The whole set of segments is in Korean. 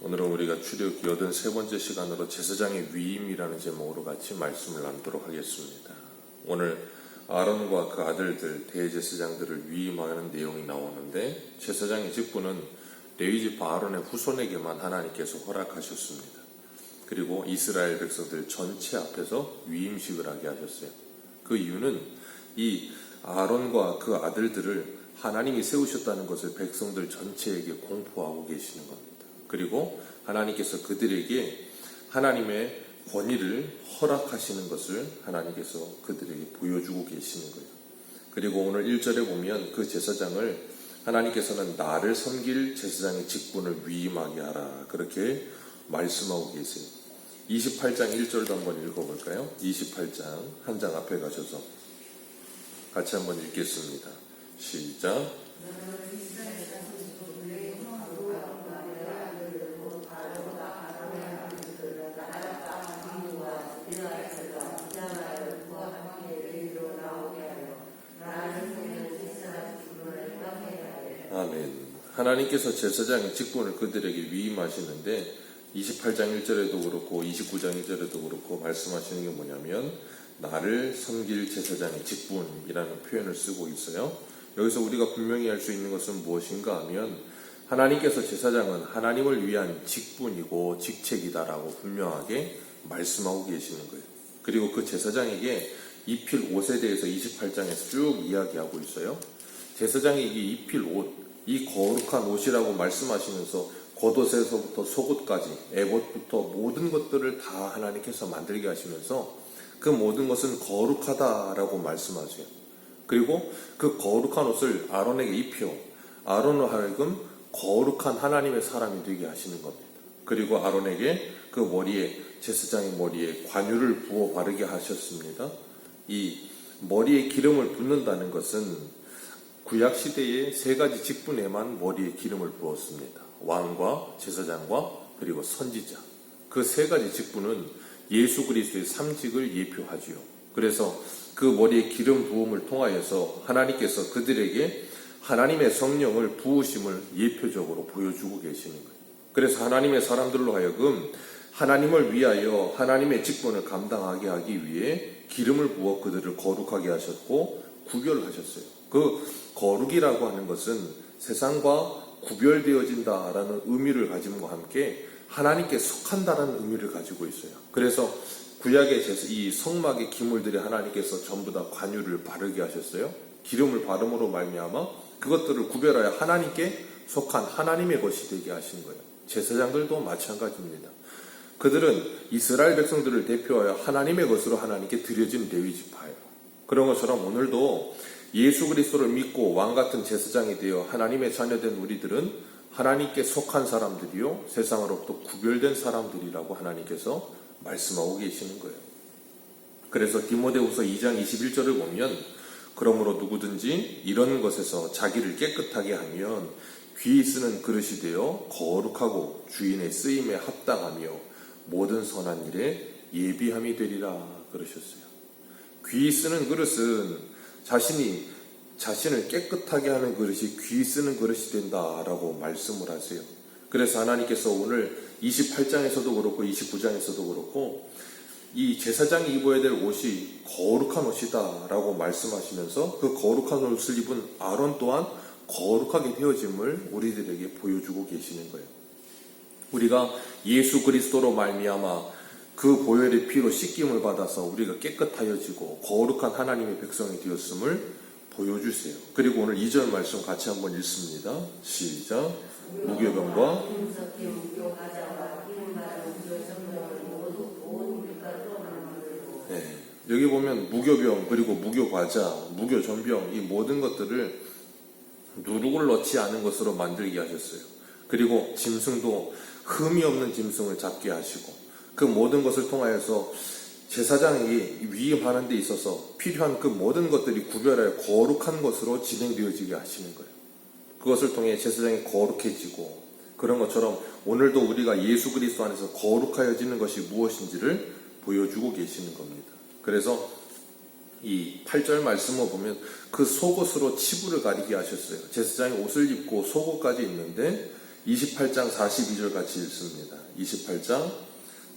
오늘은 우리가 출애굽기 83번째 시간으로 제사장의 위임이라는 제목으로 같이 말씀을 나누도록 하겠습니다. 오늘 아론과 그 아들들 대제사장들을 위임하는 내용이 나오는데, 제사장의 직분은 레위지 아론의 후손에게만 하나님께서 허락하셨습니다. 그리고 이스라엘 백성들 전체 앞에서 위임식을 하게 하셨어요. 그 이유는 이 아론과 그 아들들을 하나님이 세우셨다는 것을 백성들 전체에게 공포하고 계시는 겁니다. 그리고 하나님께서 그들에게 하나님의 권위를 허락하시는 것을 하나님께서 그들에게 보여주고 계시는 거예요. 그리고 오늘 1절에 보면 그 제사장을 하나님께서는 나를 섬길 제사장의 직분을 위임하게 하라, 그렇게 말씀하고 계세요. 28장 1절도 한번 읽어볼까요? 28장 한 장 앞에 가셔서 같이 한번 읽겠습니다. 시작. 아멘. 하나님께서 제사장의 직분을 그들에게 위임하시는데 28장 1절에도 그렇고 29장 1절에도 그렇고 말씀하시는 게 뭐냐면 나를 섬길 제사장의 직분이라는 표현을 쓰고 있어요. 여기서 우리가 분명히 알 수 있는 것은 무엇인가 하면 하나님께서 제사장은 하나님을 위한 직분이고 직책이다라고 분명하게 말씀하고 계시는 거예요. 그리고 그 제사장에게 입힐 옷에 대해서 28장에서 쭉 이야기하고 있어요. 제사장에게 입힐 옷, 이 거룩한 옷이라고 말씀하시면서 겉옷에서부터 속옷까지, 에봇부터 모든 것들을 다 하나님께서 만들게 하시면서 그 모든 것은 거룩하다라고 말씀하세요. 그리고 그 거룩한 옷을 아론에게 입혀 아론으로 하여금 거룩한 하나님의 사람이 되게 하시는 겁니다. 그리고 아론에게 그 머리에, 제사장의 머리에 관유를 부어 바르게 하셨습니다. 이 머리에 기름을 붓는다는 것은 구약시대의 세 가지 직분에만 머리에 기름을 부었습니다. 왕과 제사장과 그리고 선지자. 그 세 가지 직분은 예수 그리스도의 삼직을 예표하지요. 그래서 그 머리에 기름 부음을 통하여서 하나님께서 그들에게 하나님의 성령을 부으심을 예표적으로 보여주고 계시는 거예요. 그래서 하나님의 사람들로 하여금 하나님을 위하여 하나님의 직분을 감당하게 하기 위해 기름을 부어 그들을 거룩하게 하셨고 구별하셨어요. 그 거룩이라고 하는 것은 세상과 구별되어진다라는 의미를 가짐과 함께 하나님께 속한다라는 의미를 가지고 있어요. 그래서 구약의 이 성막의 기물들이 하나님께서 전부 다 관유를 바르게 하셨어요. 기름을 바름으로 말미암아 그것들을 구별하여 하나님께 속한 하나님의 것이 되게 하신 거예요. 제사장들도 마찬가지입니다. 그들은 이스라엘 백성들을 대표하여 하나님의 것으로 하나님께 드려진 레위지파예요. 그런 것처럼 오늘도 예수 그리스도를 믿고 왕같은 제사장이 되어 하나님의 자녀된 우리들은 하나님께 속한 사람들이요 세상으로부터 구별된 사람들이라고 하나님께서 말씀하고 계시는 거예요. 그래서 디모데후서 2장 21절을 보면 그러므로 누구든지 이런 것에서 자기를 깨끗하게 하면 귀 쓰는 그릇이 되어 거룩하고 주인의 쓰임에 합당하며 모든 선한 일에 예비함이 되리라 그러셨어요. 귀 쓰는 그릇은 자신을 깨끗하게 하는 그릇이 귀 쓰는 그릇이 된다라고 말씀을 하세요. 그래서 하나님께서 오늘 28장에서도 그렇고 29장에서도 그렇고 이 제사장이 입어야 될 옷이 거룩한 옷이다 라고 말씀하시면서 그 거룩한 옷을 입은 아론 또한 거룩하게 되어짐을 우리들에게 보여주고 계시는 거예요. 우리가 예수 그리스도로 말미암아 그 보혈의 피로 씻김을 받아서 우리가 깨끗하여지고 거룩한 하나님의 백성이 되었음을 보여주세요. 그리고 오늘 2절 말씀 같이 한번 읽습니다. 시작. 무교병과 네, 여기 보면 무교병 그리고 무교과자, 무교전병 이 모든 것들을 누룩을 넣지 않은 것으로 만들게 하셨어요. 그리고 짐승도 흠이 없는 짐승을 잡게 하시고 그 모든 것을 통하여서 제사장이 위임하는 데 있어서 필요한 그 모든 것들이 구별하여 거룩한 것으로 진행되어지게 하시는 거예요. 그것을 통해 제사장이 거룩해지고 그런 것처럼 오늘도 우리가 예수 그리스도 안에서 거룩하여지는 것이 무엇인지를 보여주고 계시는 겁니다. 그래서 이 8절 말씀을 보면 그 속옷으로 치부를 가리게 하셨어요. 제사장이 옷을 입고 속옷까지 입는데 28장 42절 같이 읽습니다. 28장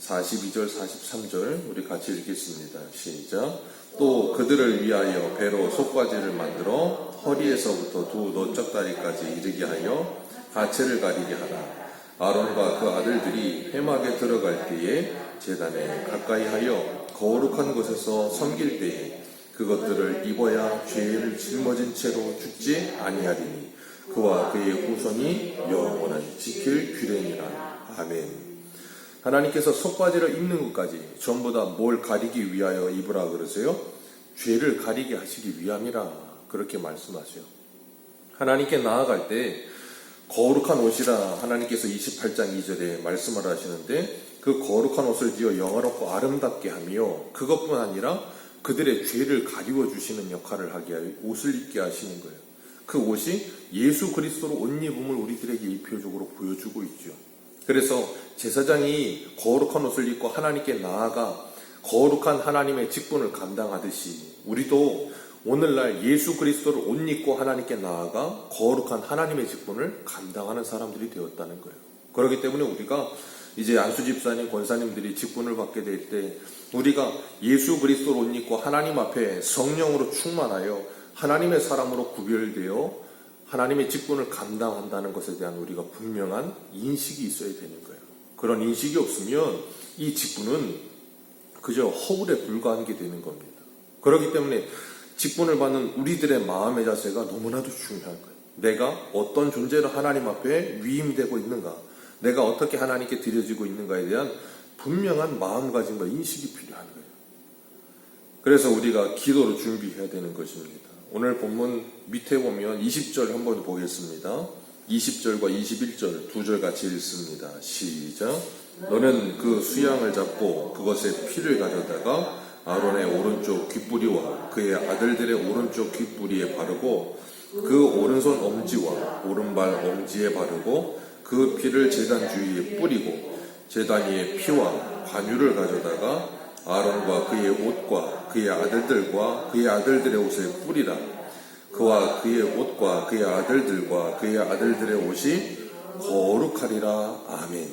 42절 43절 우리 같이 읽겠습니다. 시작. 또 그들을 위하여 배로 속바지를 만들어 허리에서부터 두 너쩍다리까지 이르게 하여 하체를 가리게 하라. 아론과 그 아들들이 회막에 들어갈 때에 제단에 가까이 하여 거룩한 곳에서 섬길 때에 그것들을 입어야 죄를 짊어진 채로 죽지 아니하리니 그와 그의 후손이 영원히 지킬 규례니라. 아멘. 하나님께서 속바지를 입는 것까지 전부 다 뭘 가리기 위하여 입으라 그러세요? 죄를 가리게 하시기 위함이라 그렇게 말씀하세요. 하나님께 나아갈 때 거룩한 옷이라 하나님께서 28장 2절에 말씀을 하시는데 그 거룩한 옷을 지어 영화롭고 아름답게 하며 그것뿐 아니라 그들의 죄를 가리워 주시는 역할을 하게 하여 옷을 입게 하시는 거예요. 그 옷이 예수 그리스도로 옷 입음을 우리들에게 이 표적으로 보여주고 있죠. 그래서 제사장이 거룩한 옷을 입고 하나님께 나아가 거룩한 하나님의 직분을 감당하듯이 우리도 오늘날 예수 그리스도를 옷 입고 하나님께 나아가 거룩한 하나님의 직분을 감당하는 사람들이 되었다는 거예요. 그렇기 때문에 우리가 이제 안수 집사님, 권사님들이 직분을 받게 될 때 우리가 예수 그리스도를 옷 입고 하나님 앞에 성령으로 충만하여 하나님의 사람으로 구별되어 하나님의 직분을 감당한다는 것에 대한 우리가 분명한 인식이 있어야 되는 거예요. 그런 인식이 없으면 이 직분은 그저 허울에 불과한 게 되는 겁니다. 그렇기 때문에 직분을 받는 우리들의 마음의 자세가 너무나도 중요한 거예요. 내가 어떤 존재로 하나님 앞에 위임되고 있는가, 내가 어떻게 하나님께 드려지고 있는가에 대한 분명한 마음가짐과 인식이 필요한 거예요. 그래서 우리가 기도로 준비해야 되는 것입니다. 오늘 본문 밑에 보면 20절 한번 보겠습니다. 20절과 21절 두 절 같이 읽습니다. 시작. 너는 그 수양을 잡고 그것에 피를 가져다가 아론의 오른쪽 귓뿌리와 그의 아들들의 오른쪽 귓뿌리에 바르고 그 오른손 엄지와 오른발 엄지에 바르고 그 피를 제단 주위에 뿌리고 제단 위에 피와 관유를 가져다가 아론과 그의 옷과 그의 아들들과 그의 아들들의 옷에 뿌리라. 그와 그의 옷과 그의 아들들과 그의 아들들의 옷이 거룩하리라. 아멘.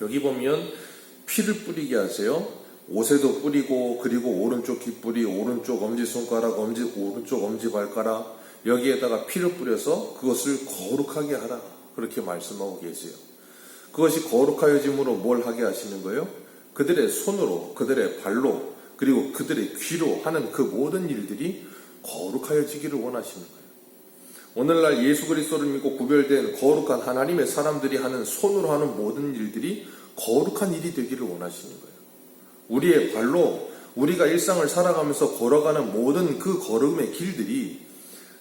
여기 보면 피를 뿌리게 하세요. 옷에도 뿌리고 그리고 오른쪽 귓뿌리, 오른쪽 엄지손가락, 오른쪽 엄지발가락 여기에다가 피를 뿌려서 그것을 거룩하게 하라. 그렇게 말씀하고 계세요. 그것이 거룩하여짐으로 뭘 하게 하시는 거예요? 그들의 손으로, 그들의 발로, 그리고 그들의 귀로 하는 그 모든 일들이 거룩하여지기를 원하시는 거예요. 오늘날 예수 그리스도를 믿고 구별된 거룩한 하나님의 사람들이 하는 손으로 하는 모든 일들이 거룩한 일이 되기를 원하시는 거예요. 우리의 발로 우리가 일상을 살아가면서 걸어가는 모든 그 걸음의 길들이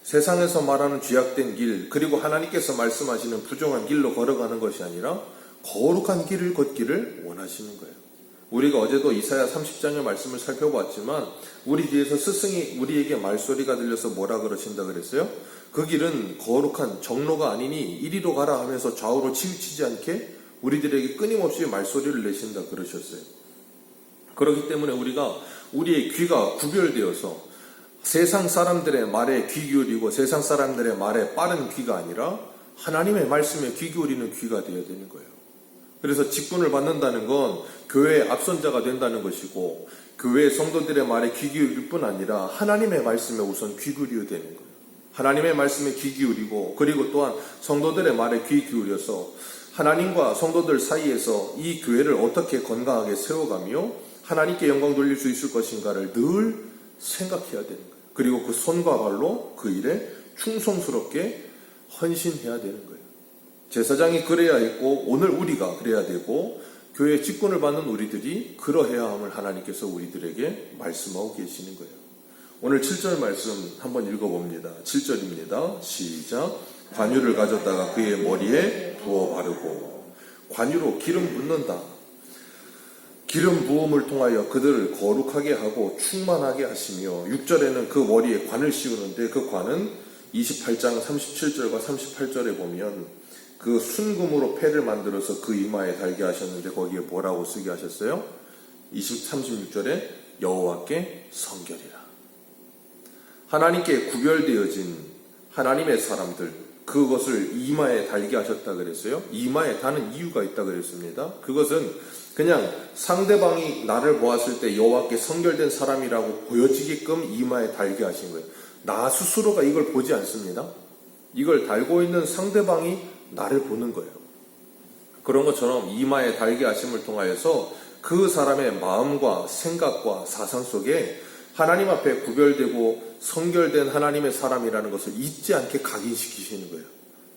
세상에서 말하는 죄악된 길, 그리고 하나님께서 말씀하시는 부정한 길로 걸어가는 것이 아니라 거룩한 길을 걷기를 원하시는 거예요. 우리가 어제도 이사야 30장의 말씀을 살펴봤지만 우리 뒤에서 스승이 우리에게 말소리가 들려서 뭐라 그러신다 그랬어요? 그 길은 거룩한 정로가 아니니 이리로 가라 하면서 좌우로 치우치지 않게 우리들에게 끊임없이 말소리를 내신다 그러셨어요. 그렇기 때문에 우리가 우리의 귀가 구별되어서 세상 사람들의 말에 귀 기울이고 세상 사람들의 말에 빠른 귀가 아니라 하나님의 말씀에 귀 기울이는 귀가 되어야 되는 거예요. 그래서 직분을 받는다는 건 교회의 앞선자가 된다는 것이고 교회의 성도들의 말에 귀 기울일 뿐 아니라 하나님의 말씀에 우선 귀 기울여야 되는 거예요. 하나님의 말씀에 귀 기울이고 그리고 또한 성도들의 말에 귀 기울여서 하나님과 성도들 사이에서 이 교회를 어떻게 건강하게 세워가며 하나님께 영광 돌릴 수 있을 것인가를 늘 생각해야 되는 거예요. 그리고 그 손과 발로 그 일에 충성스럽게 헌신해야 되는 거예요. 제사장이 그래야 했고 오늘 우리가 그래야 되고 교회 직분을 받는 우리들이 그러해야 함을 하나님께서 우리들에게 말씀하고 계시는 거예요. 오늘 7절 말씀 한번 읽어봅니다. 7절입니다. 시작. 관유를 가져다가 그의 머리에 부어 바르고 관유로 기름 붓는다. 기름 부음을 통하여 그들을 거룩하게 하고 충만하게 하시며 6절에는 그 머리에 관을 씌우는데 그 관은 28장 37절과 38절에 보면 그 순금으로 패를 만들어서 그 이마에 달게 하셨는데 거기에 뭐라고 쓰게 하셨어요? 36절에 여호와께 성결이라. 하나님께 구별되어진 하나님의 사람들, 그것을 이마에 달게 하셨다 그랬어요. 이마에 다는 이유가 있다 그랬습니다. 그것은 그냥 상대방이 나를 보았을 때 여호와께 성결된 사람이라고 보여지게끔 이마에 달게 하신 거예요. 나 스스로가 이걸 보지 않습니다. 이걸 달고 있는 상대방이 나를 보는 거예요. 그런 것처럼 이마에 달게 하심을 통하여서 그 사람의 마음과 생각과 사상 속에 하나님 앞에 구별되고 성결된 하나님의 사람이라는 것을 잊지 않게 각인시키시는 거예요.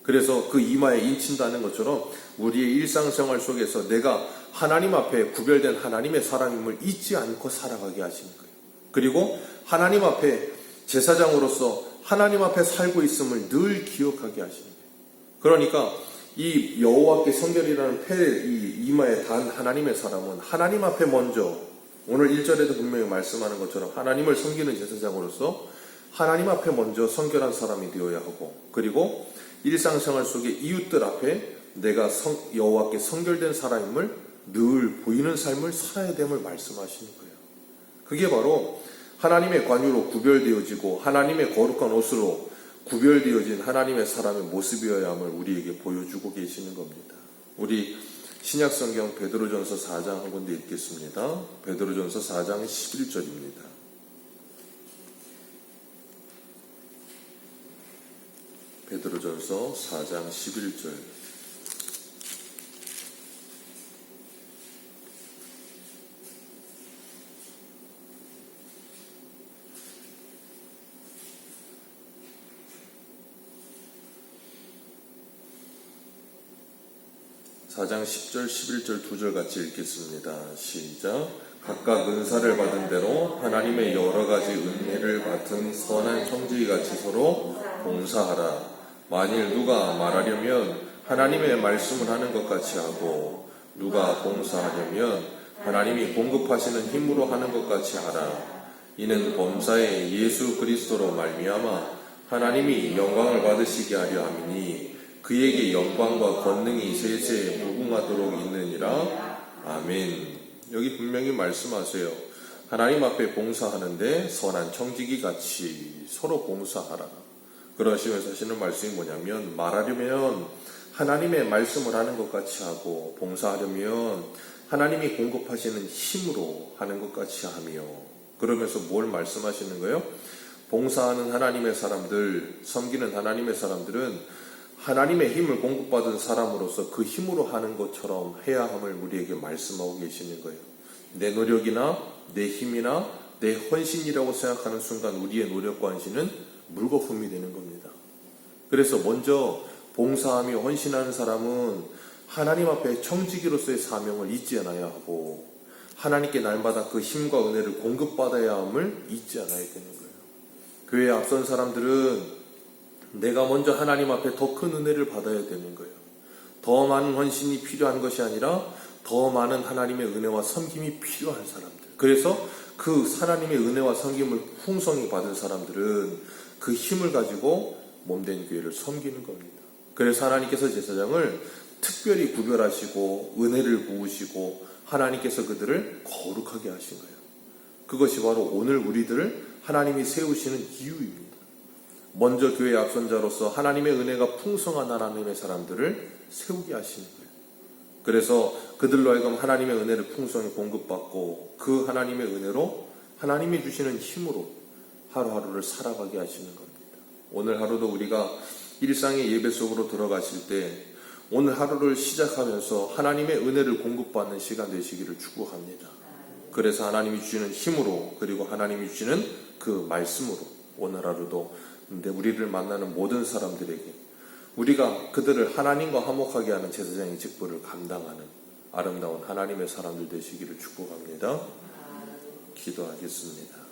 그래서 그 이마에 인친다는 것처럼 우리의 일상생활 속에서 내가 하나님 앞에 구별된 하나님의 사람임을 잊지 않고 살아가게 하시는 거예요. 그리고 하나님 앞에 제사장으로서 하나님 앞에 살고 있음을 늘 기억하게 하시는 거예요. 그러니까 이 여호와께 성결이라는 이 이마에 단 하나님의 사람은 하나님 앞에 먼저, 오늘 1절에도 분명히 말씀하는 것처럼 하나님을 섬기는 제사장으로서 하나님 앞에 먼저 성결한 사람이 되어야 하고, 그리고 일상생활 속에 이웃들 앞에 내가 여호와께 성결된 사람임을 늘 보이는 삶을 살아야 됨을 말씀하시는 거예요. 그게 바로 하나님의 관유로 구별되어지고 하나님의 거룩한 옷으로 구별되어진 하나님의 사람의 모습이어야 함을 우리에게 보여주고 계시는 겁니다. 우리 신약성경 베드로전서 4장 한 군데 읽겠습니다. 베드로전서 4장 11절입니다. 베드로전서 4장 11절. 사 장 10절, 11절 두 절 같이 읽겠습니다. 시작. 각각 은사를 받은 대로 하나님의 여러 가지 은혜를 받은 선한 청지기같이 서로 봉사하라. 만일 누가 말하려면 하나님의 말씀을 하는 것 같이 하고, 누가 봉사하려면 하나님이 공급하시는 힘으로 하는 것 같이 하라. 이는 범사에 예수 그리스도로 말미암아 하나님이 영광을 받으시게 하려 함이니 그에게 영광과 권능이 세세에 무궁하도록 있느니라. 아멘. 여기 분명히 말씀하세요. 하나님 앞에 봉사하는데 선한 청지기 같이 서로 봉사하라. 그러시면서 하시는 말씀이 뭐냐면, 말하려면 하나님의 말씀을 하는 것 같이 하고, 봉사하려면 하나님이 공급하시는 힘으로 하는 것 같이 하며, 그러면서 뭘 말씀하시는 거예요? 봉사하는 하나님의 사람들, 섬기는 하나님의 사람들은 하나님의 힘을 공급받은 사람으로서 그 힘으로 하는 것처럼 해야 함을 우리에게 말씀하고 계시는 거예요. 내 노력이나 내 힘이나 내 헌신이라고 생각하는 순간 우리의 노력과 헌신은 물거품이 되는 겁니다. 그래서 먼저 봉사하며 헌신하는 사람은 하나님 앞에 청지기로서의 사명을 잊지 않아야 하고, 하나님께 날마다 그 힘과 은혜를 공급받아야 함을 잊지 않아야 되는 거예요. 교회에 앞선 사람들은 내가 먼저 하나님 앞에 더 큰 은혜를 받아야 되는 거예요. 더 많은 헌신이 필요한 것이 아니라 더 많은 하나님의 은혜와 섬김이 필요한 사람들. 그래서 그 하나님의 은혜와 섬김을 풍성히 받은 사람들은 그 힘을 가지고 몸된 교회를 섬기는 겁니다. 그래서 하나님께서 제사장을 특별히 구별하시고 은혜를 부으시고 하나님께서 그들을 거룩하게 하신 거예요. 그것이 바로 오늘 우리들을 하나님이 세우시는 이유입니다. 먼저 교회의 앞선자로서 하나님의 은혜가 풍성한 하나님의 사람들을 세우게 하시는 거예요. 그래서 그들로 하여금 하나님의 은혜를 풍성히 공급받고 그 하나님의 은혜로 하나님이 주시는 힘으로 하루하루를 살아가게 하시는 겁니다. 오늘 하루도 우리가 일상의 예배 속으로 들어가실 때 오늘 하루를 시작하면서 하나님의 은혜를 공급받는 시간 되시기를 축복합니다. 그래서 하나님이 주시는 힘으로, 그리고 하나님이 주시는 그 말씀으로 오늘 하루도 우리를 만나는 모든 사람들에게 우리가 그들을 하나님과 화목하게 하는 제사장의 직분을 감당하는 아름다운 하나님의 사람들 되시기를 축복합니다. 기도하겠습니다.